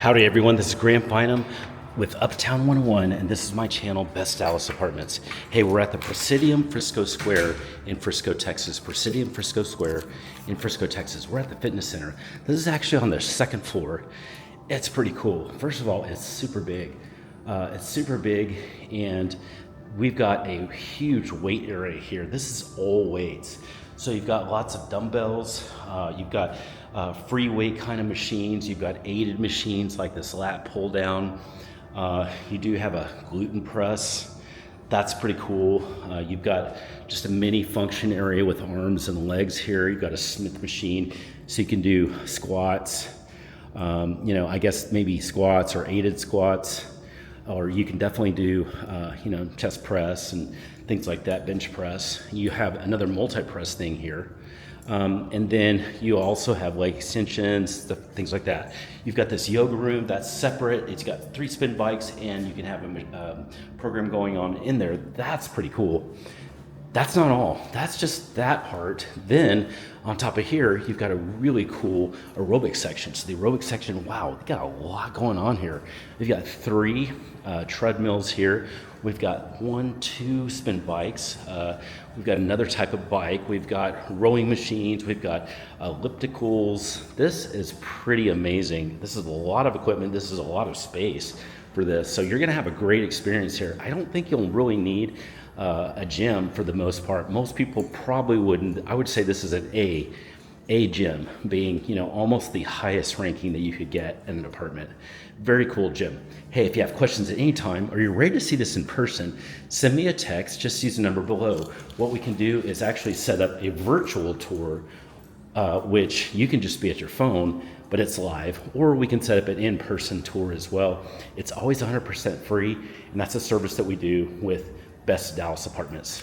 Howdy everyone, this is Grant Bynum with Uptown 101, and this is my channel, Best Dallas Apartments. Hey, we're at the Presidium Frisco Square in Frisco, Texas. Presidium Frisco Square in Frisco, Texas. We're at the fitness center. This is actually on the second floor. It's pretty cool. First of all, it's super big. And we've got a huge weight area here. This is all weights. So you've got lots of dumbbells, you've got free weight kind of machines, you've got aided machines like this lat pull down. You do have a gluten press. That's pretty cool. You've got just a mini function area with arms and legs here. You've got a Smith machine so you can do squats, I guess maybe squats or aided squats. Or you can definitely do, chest press and things like that, bench press. You have another multi-press thing here. And then you also have leg extensions, things like that. You've got this yoga room that's separate. It's got 3 spin bikes and you can have a program going on in there. That's pretty cool. That's not all. That's just that part. Then on top of here, you've got a really cool aerobic section. So the aerobic section, wow, we got a lot going on here. We've got 3 treadmills here. We've got 2 spin bikes. We've got another type of bike. We've got rowing machines. We've got ellipticals. This is pretty amazing. This is a lot of equipment. This is a lot of space for this. So you're gonna have a great experience here. I don't think you'll really need a gym for the most part. Most people probably wouldn't. I would say this is an A gym, being almost the highest ranking that you could get in an apartment. Very cool gym. Hey, if you have questions at any time or you're ready to see this in person, send me a text. Just use the number below. What we can do is actually set up a virtual tour, which you can just be at your phone, but it's live, or we can set up an in-person tour as well. It's always 100% free, and that's a service that we do with Best Dallas Apartments.